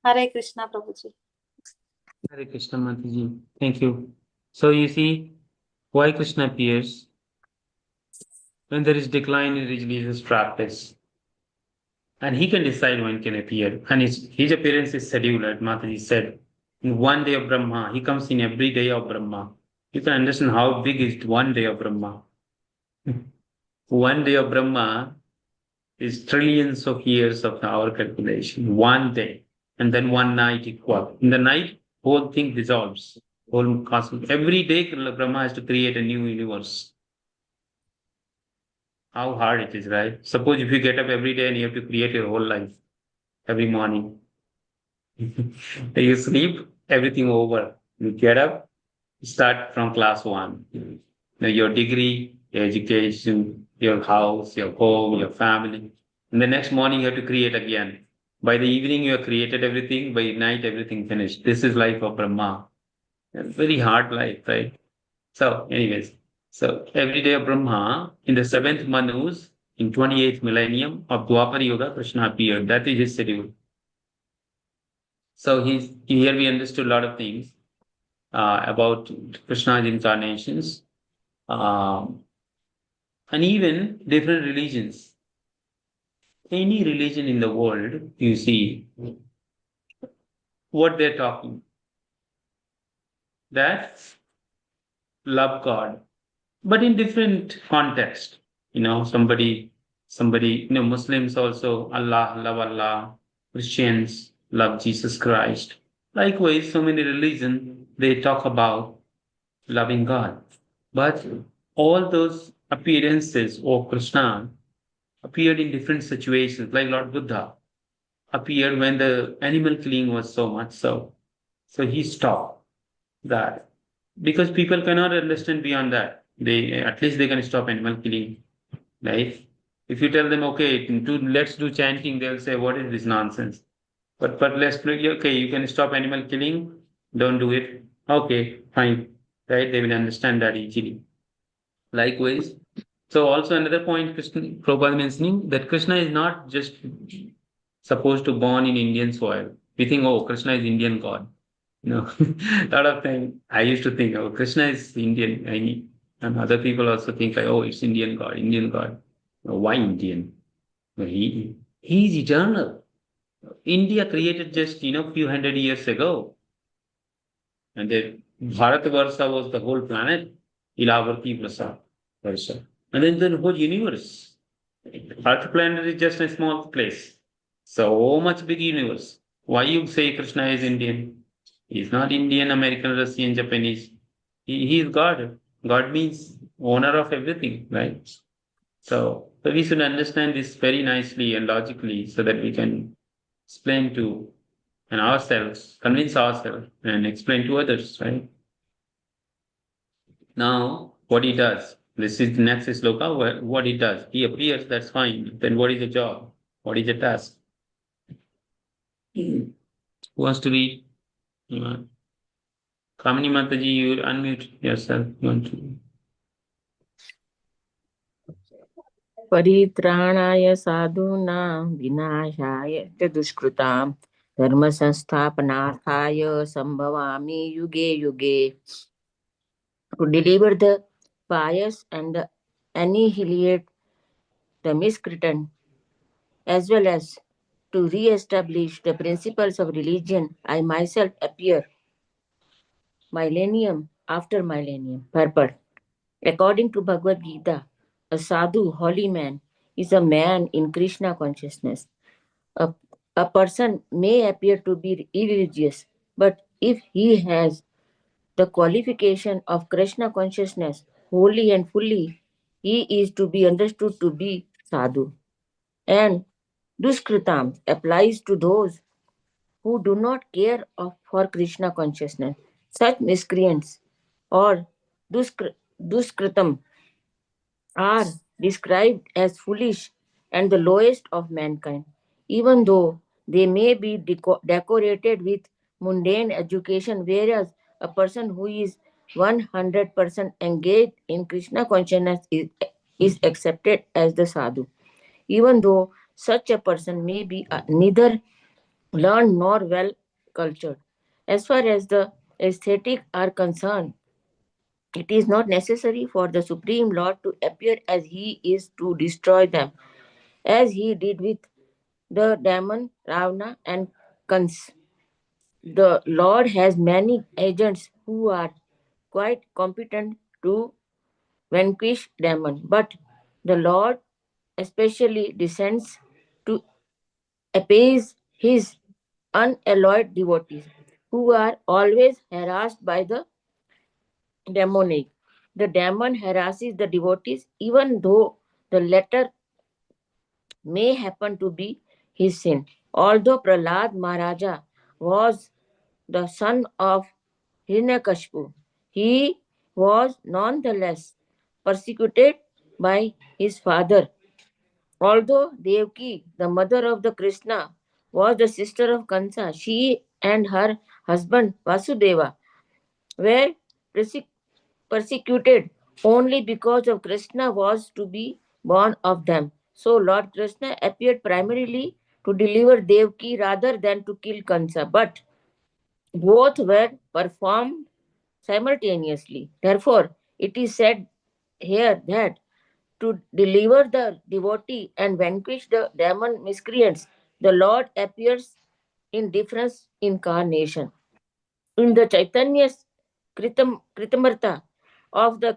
Hare Krishna Prabhuji. Hare Krishna Mataji. Thank you. So you see why Krishna appears when there is decline in religious practice. And he can decide when can appear. And his appearance is scheduled, as Mataji said. In one day of Brahma, he comes in every day of Brahma. You can understand how big is one day of Brahma. One day of Brahma is trillions of years of our calculation. One day. And then one night equal. In the night, whole thing dissolves. Whole cosmos. Every day Brahma has to create a new universe. How hard it is, right? Suppose if you get up every day and you have to create your whole life every morning. You sleep, everything over. You get up, start from class one. Now your degree, your education, your house, your home, your family. And the next morning, you have to create again. By the evening, you have created everything. By night, everything finished. This is life of Brahma. A very hard life, right? So, anyways, so every day of Brahma, in the seventh Manus, in 28th millennium of Dwapar Yuga, Krishna appeared. That is his schedule. So here we understood a lot of things about Krishna's incarnations, um, and even different religions. Any religion in the world, you see what they're talking, that love God, but in different context. Muslims also Allah, love Allah, Christians love Jesus Christ. Likewise, so many religions they talk about loving God. But all those appearances of Krishna appeared in different situations, like Lord Buddha appeared when the animal killing was so much so. So he stopped that because people cannot understand beyond that. They at least they can stop animal killing, right? If you tell them, okay, let's do chanting, they'll say, what is this nonsense? But let's play, okay, you can stop animal killing, don't do it. Okay, fine, right? They will understand that easily. Likewise, so also another point Krishna Prabhupada mentioning that Krishna is not just supposed to born in Indian soil. We think, oh, Krishna is Indian God. No, a lot of time I used to think, oh, Krishna is Indian. And other people also think like, oh, it's Indian God, Indian God. Why Indian? Well, he's eternal. India created just few hundred years ago, and then Bharatvarsha was the whole planet, Ilavarti Prasad Varsha, and then the whole universe. Earth planet is just a small place, so much big universe. Why you say Krishna is Indian? He's not Indian, American, Russian, Japanese. He is God. God means owner of everything, right? So we should understand this very nicely and logically so that we can explain to and ourselves, convince ourselves and explain to others, right? Now, what he does, this is the next sloka, what he does. He appears, that's fine. Then what is the job? What is the task? Who wants to read? You want? Kamini Mataji, you unmute yourself. You want to? परित्राणाय साधूनां विनाशाय च दुष्कृतां धर्मसंस्थापनार्थाय संभवामि युगे युगे. To deliver the pious and annihilate the miscreant, as well as to re-establish the principles of religion, I myself appear millennium after millennium. Purport. According to Bhagavad Gita, a sadhu, holy man, is a man in Krishna consciousness. A, a person may appear to be irreligious, but if he has the qualification of Krishna consciousness wholly and fully, he is to be understood to be sadhu. And duskritam applies to those who do not care for Krishna consciousness. Such miscreants or duskritam are described as foolish and the lowest of mankind, even though they may be decorated with mundane education, whereas a person who is 100% engaged in Krishna consciousness is accepted as the sadhu, even though such a person may be neither learned nor well cultured. As far as the aesthetic are concerned, it is not necessary for the Supreme Lord to appear as he is to destroy them, as he did with the demon Ravana and Kans. The Lord has many agents who are quite competent to vanquish demon, but the Lord especially descends to appease his unalloyed devotees, who are always harassed by the demonic. The demon harasses the devotees even though the latter may happen to be his sin. Although Prahlad Maharaja was the son of Hiranyakashipu, he was nonetheless persecuted by his father. Although Devaki, the mother of the Krishna, was the sister of Kansa, she and her husband Vasudeva were perse- persecuted only because of Krishna was to be born of them. So Lord Krishna appeared primarily to deliver Devaki rather than to kill Kansa, but both were performed simultaneously. Therefore, it is said here that to deliver the devotee and vanquish the demon miscreants, the Lord appears in different incarnation. In the Chaitanya's Kritamartha of the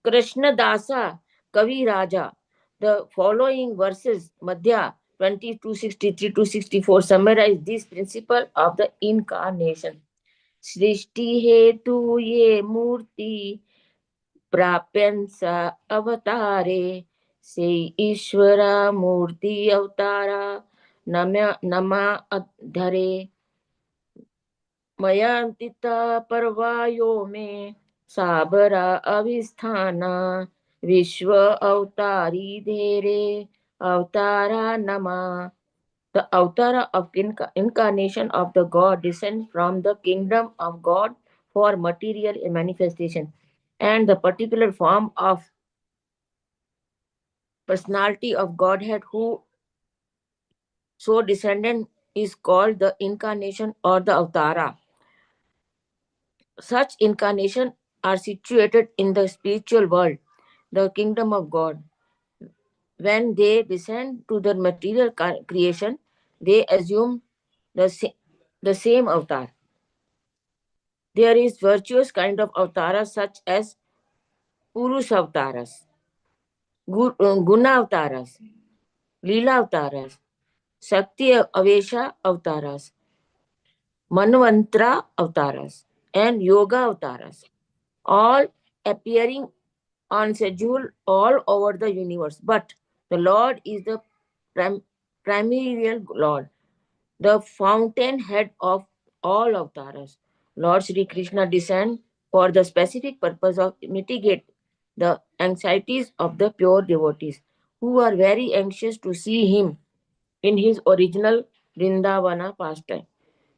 Krishna Dasa Kavi Raja, the following verses, Madhya 2263 to 64, summarize this principle of the incarnation. सृष्टि हेतु ये मूर्ति प्राप्यन स अवतारे से ईश्वरा मूर्ति अवतारा नमा अधरे मयांतिता परवायो में साबरा अभिस्थाना विश्व अवतारी धेरे अवतारा नमा. The avatar of incarnation of the God descends from the kingdom of God for material manifestation, and the particular form of personality of Godhead who so descendant is called the incarnation or the avatara. Such incarnation are situated in the spiritual world, the kingdom of God. When they descend to the material creation, they assume the same avatar. There is virtuous kind of avatars such as Purusha avatars, Guna avatars, Leela avatars, Shakti Avesha avatars, Manvantra avatars, and Yoga avatars, all appearing on schedule all over the universe. But the Lord is the primary Lord, the fountainhead of all avatars. Lord Sri Krishna descend for the specific purpose of mitigate the anxieties of the pure devotees who are very anxious to see him in his original Vrindavana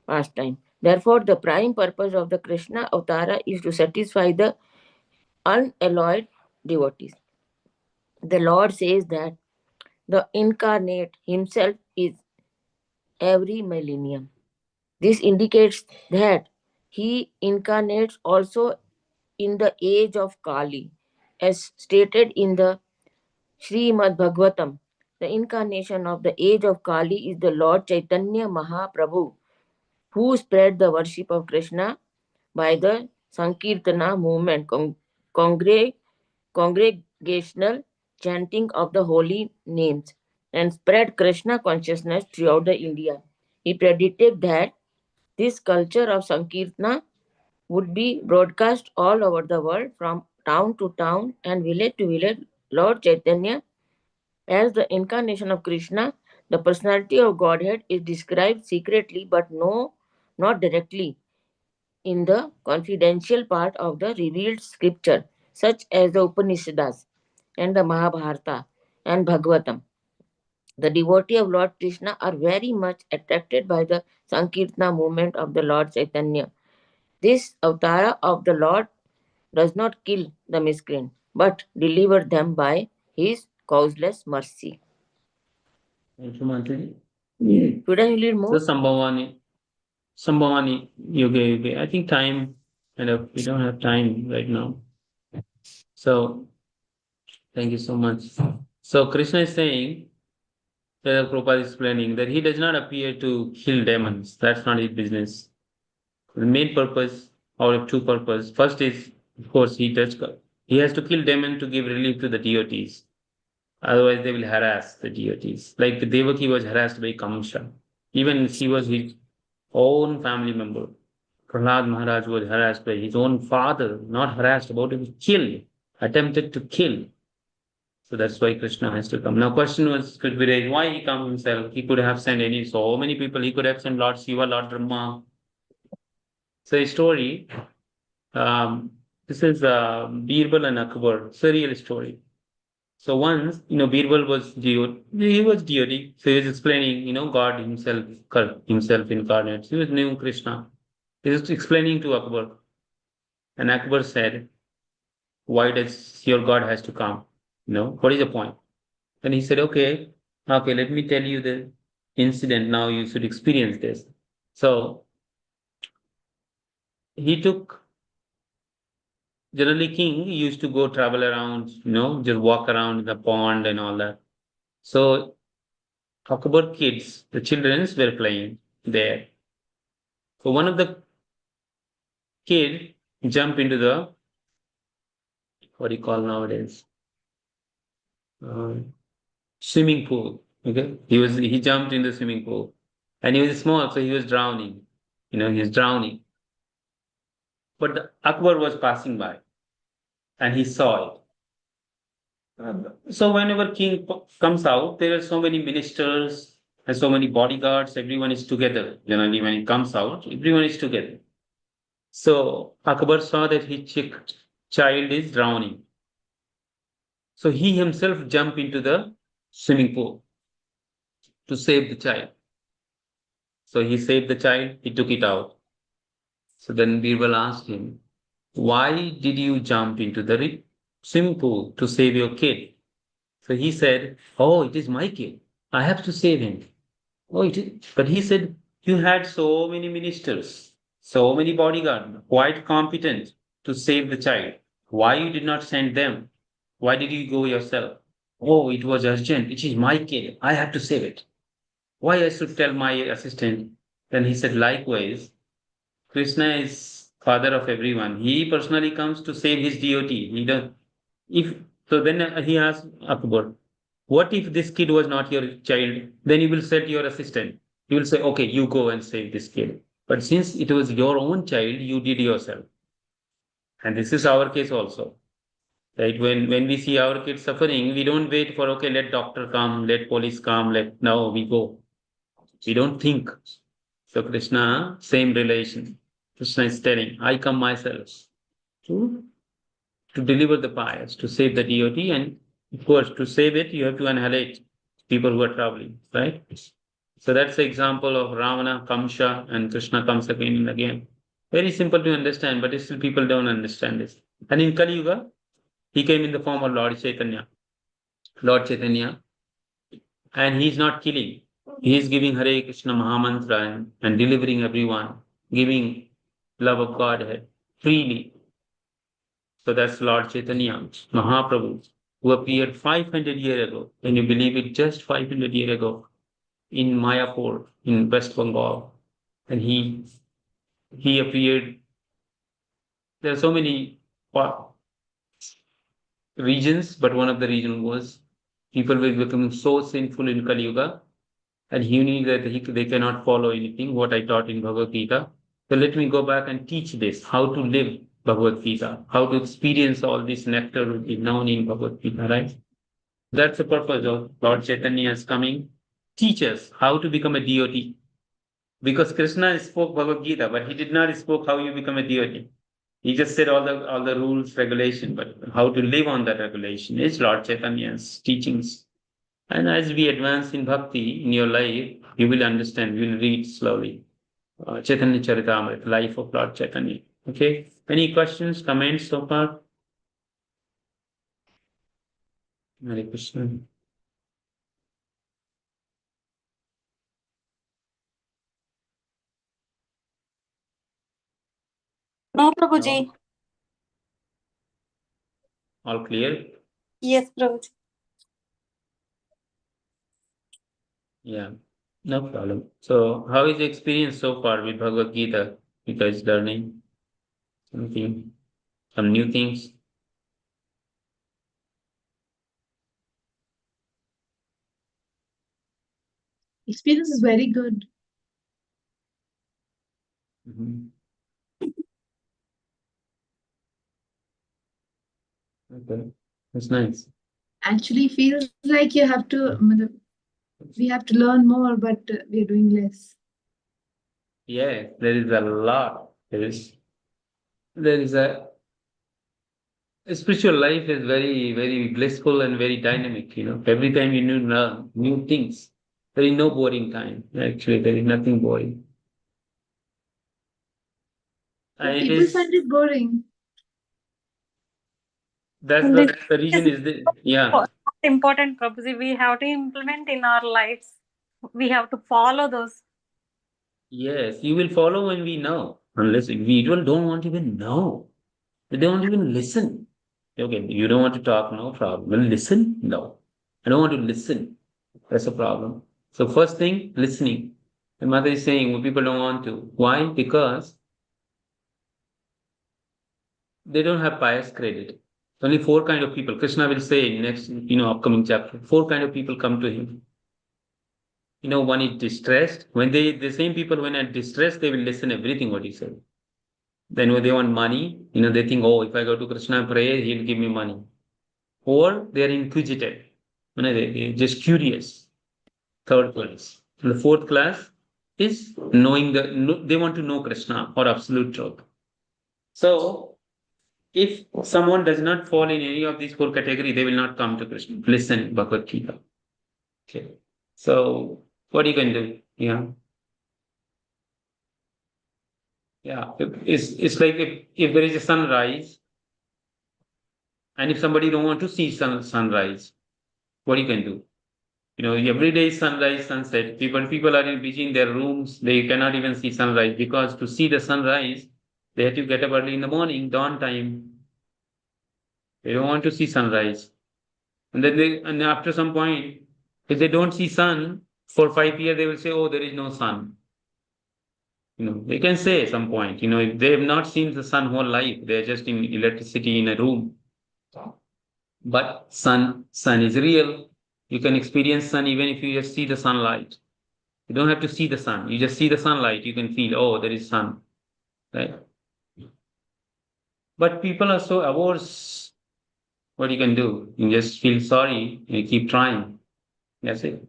pastime. Therefore, the prime purpose of the Krishna Avatara is to satisfy the unalloyed devotees. The Lord says that the incarnate himself is every millennium. This indicates that he incarnates also in the age of Kali, as stated in the Srimad Bhagavatam. The incarnation of the age of Kali is the Lord Chaitanya Mahaprabhu, who spread the worship of Krishna by the Sankirtana movement, congregational chanting of the holy names, and spread Krishna consciousness throughout the India. He predicted that this culture of Sankirtana would be broadcast all over the world from town to town and village to village. Lord Chaitanya, as the incarnation of Krishna, the personality of Godhead is described secretly but not directly in the confidential part of the revealed scripture, such as the Upanishads and the Mahabharata and Bhagavatam. The devotees of Lord Krishna are very much attracted by the Sankirtana movement of the Lord Chaitanya. This avatara of the Lord does not kill the miscreant, but deliver them by his causeless mercy. Thank you, Mataji. Should I read So more? Sambhavani, Yoga. I think time we don't have time right now. So thank you so much. So Krishna is saying, Prabhupada is explaining that he does not appear to kill demons. That's not his business. The main purpose, out of two purposes, first is, of course, he has to kill demons to give relief to the deities. Otherwise, they will harass the deities. Like Devaki was harassed by Kamsa. Even he was his own family member. Prahlad Maharaj was harassed by his own father, not harassed about him, killed, attempted to kill. So that's why Krishna has to come. Now, question could be raised, why he come himself? He could have sent so many people. He could have sent Lord Shiva, Lord Brahma. So a story, This is Birbal and Akbar. It's a real story. So once, Birbal was he was deity. So he was explaining, God himself incarnate. He was new Krishna. He was explaining to Akbar. And Akbar said, why does your God has to come? What is the point? And he said, okay, let me tell you the incident. Now you should experience this. So he took, generally king used to go travel around, just walk around the pond and all that. So Akbar kids, the childrens were playing there. So one of the kid jumped into the, what do you call nowadays? Uh, Swimming pool. Okay. He jumped in the swimming pool and he was small, so he was drowning. He was drowning. But the Akbar was passing by and he saw it. So whenever comes out, there are so many ministers and so many bodyguards. Everyone is together. Generally, when he comes out, everyone is together. So Akbar saw that his child is drowning. So he himself jumped into the swimming pool to save the child. So he saved the child. He took it out. So then Birbal asked him, "Why did you jump into the swimming pool to save your kid?" So he said, "Oh, it is my kid. I have to save him." Oh, it is. But he said, "You had so many ministers, so many bodyguards, quite competent to save the child. Why you did not send them? Why did you go yourself?" "Oh, it was urgent. It is my kid. I have to save it. Why I should tell my assistant?" Then he said, "Likewise, Krishna is father of everyone. He personally comes to save his devotee. He does. If so, then he asked Akbar, what if this kid was not your child? Then you will set your assistant. You will say, okay, you go and save this kid. But since it was your own child, you did yourself. And this is our case also. Right? When we see our kids suffering, we don't wait for, okay, let doctor come, let police come, no, we go. We don't think. So Krishna, same relation. Krishna is telling, I come myself to to deliver the pious, to save the devotee, and of course, to save it, you have to annihilate people who are traveling, right? So that's the example of Ravana, Kamsa, and Krishna comes again and again. Very simple to understand, but still people don't understand this. And in Kali Yuga, he came in the form of Lord Chaitanya. Lord Chaitanya, and he's not killing. He is giving Hare Krishna Mahamantra and delivering everyone, giving love of Godhead freely. So that's Lord Chaitanya, Mahaprabhu, who appeared 500 years ago. Can you believe it? Just 500 years ago in Mayapur in West Bengal. And he appeared. There are so many regions, but one of the region was people were becoming so sinful in Kali Yuga, and he knew that they cannot follow anything what I taught in Bhagavad Gita. So let me go back and teach this, how to live Bhagavad Gita, how to experience all this nectar which is known in Bhagavad Gita, right? That's the purpose of Lord Chaitanya's coming. Teach us how to become a devotee. Because Krishna spoke Bhagavad Gita, but he did not spoke how you become a devotee. He just said all the rules, regulation, but how to live on that regulation is Lord Chaitanya's teachings. And as we advance in bhakti in your life, you will understand, you will read slowly. Chaitanya Charitamrita, life of Lord Chaitanya. Okay. Any questions, comments so far? Hare Krishna. No, Prabhuji. No? All clear? Yes, Prabhuji. Yeah. No problem. So, how is the experience so far with Bhagavad Gita? You guys learning something, some new things? Experience is very good. Mhm. Okay, that's nice. Actually, feels like you have to, we have to learn more, but we are doing less. Yeah, there is a lot. There is a Spiritual life is very, very blissful and very dynamic. Every time you learn new things. There is no boring time. Actually, there is nothing boring. But And it people find is it boring. that's And this the is reason is yeah. important purpose. We have to implement in our lives. We have to follow those. Yes, you will follow when we know. Unless we don't want to even know. They don't even listen. Okay, you don't want to talk, no problem. Well, listen? No. I don't want to listen. That's a problem. So first thing, listening. My mother is saying well, people don't want to. Why? Because they don't have pious credit. Only four kind of people. Krishna will say in next, upcoming chapter. Four kind of people come to him. One is distressed. When the same people when are distressed, they will listen everything what he said. Then when they want money, they think, oh, if I go to Krishna and pray, he'll give me money. Or they are inquisitive. They're just curious. Third class. And the fourth class is they want to know Krishna or absolute truth. So if someone does not fall in any of these four categories, they will not come to Krishna. Listen, Bhagavad Gita. Okay. So what you can do? Yeah. Yeah. It's like if there is a sunrise and if somebody don't want to see sunrise, what you can do? Every day is sunrise, sunset. People are busy in their rooms. They cannot even see sunrise because to see the sunrise, they have to get up early in the morning, dawn time. They don't want to see sunrise. And after some point, if they don't see sun for 5 years, they will say, "Oh, there is no sun." They can say at some point. If they have not seen the sun whole life, they are just in electricity in a room. But sun is real. You can experience sun even if you just see the sunlight. You don't have to see the sun. You just see the sunlight. You can feel, oh, there is sun, right? But people are so averse. What you can do? You just feel sorry and keep trying. That's it.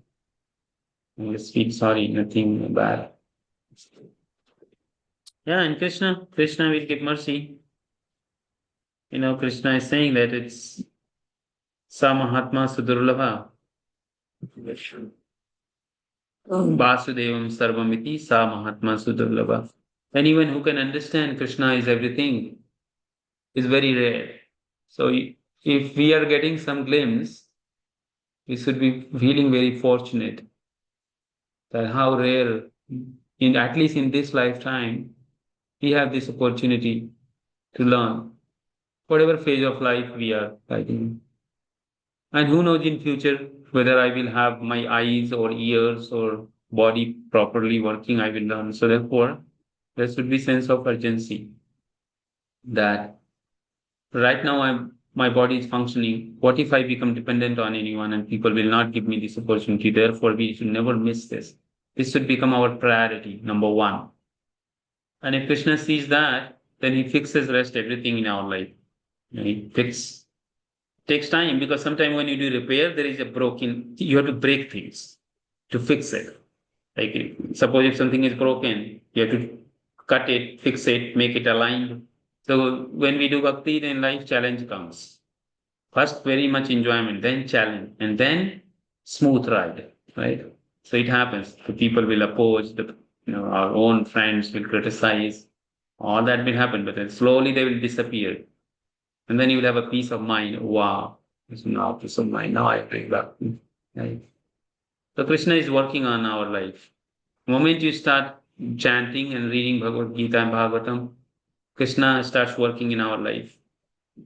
You just feel sorry. Nothing bad. Yeah, and Krishna will give mercy. Krishna is saying that it's Sa Mahatma Sudurlabha. Vasudevam Sarvamiti Sa Mahatma Sudurlabha. Anyone who can understand Krishna is everything is very rare. So if we are getting some glimpse, we should be feeling very fortunate that how rare, in at least in this lifetime, we have this opportunity to learn whatever phase of life we are fighting. And who knows in future whether I will have my eyes or ears or body properly working, I will learn. So therefore, there should be sense of urgency that right now my body is functioning. What if I become dependent on anyone and people will not give me this opportunity? Therefore, we should never miss this. This should become our priority, number one. And if Krishna sees that, then he fixes rest everything in our life. He takes time because sometimes when you do repair, there is a broken, you have to break things to fix it. Like suppose if something is broken, you have to cut it, fix it, make it aligned. So when we do bhakti, then life challenge comes. First, very much enjoyment, then challenge, and then smooth ride, right? So it happens. The people will oppose, our own friends will criticize, all that will happen, but then slowly they will disappear. And then you will have a peace of mind. Wow, it's now peace of mind. Now I bring back. Right? So Krishna is working on our life. The moment you start chanting and reading Bhagavad Gita and Bhagavatam, Krishna starts working in our life.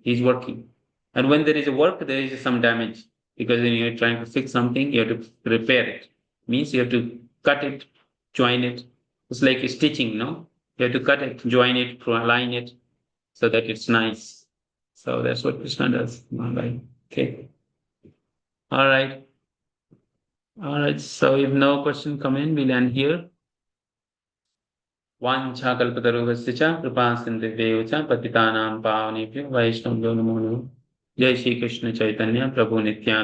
He's working. And when there is a work, there is some damage. Because when you're trying to fix something, you have to repair it. Means you have to cut it, join it. It's like stitching, no? You have to cut it, join it, align it so that it's nice. So that's what Krishna does. All right. Okay. All right. All right. So if no question come in, we'll end here. वाञ्छाकल्पतरुभ्यश्च च कृपा सिन्धुभ्येव च पतितानां पावनेभ्यो वैष्णवभ्यो नमो नमः जय श्री कृष्ण चैतन्य प्रभु नित्यानंद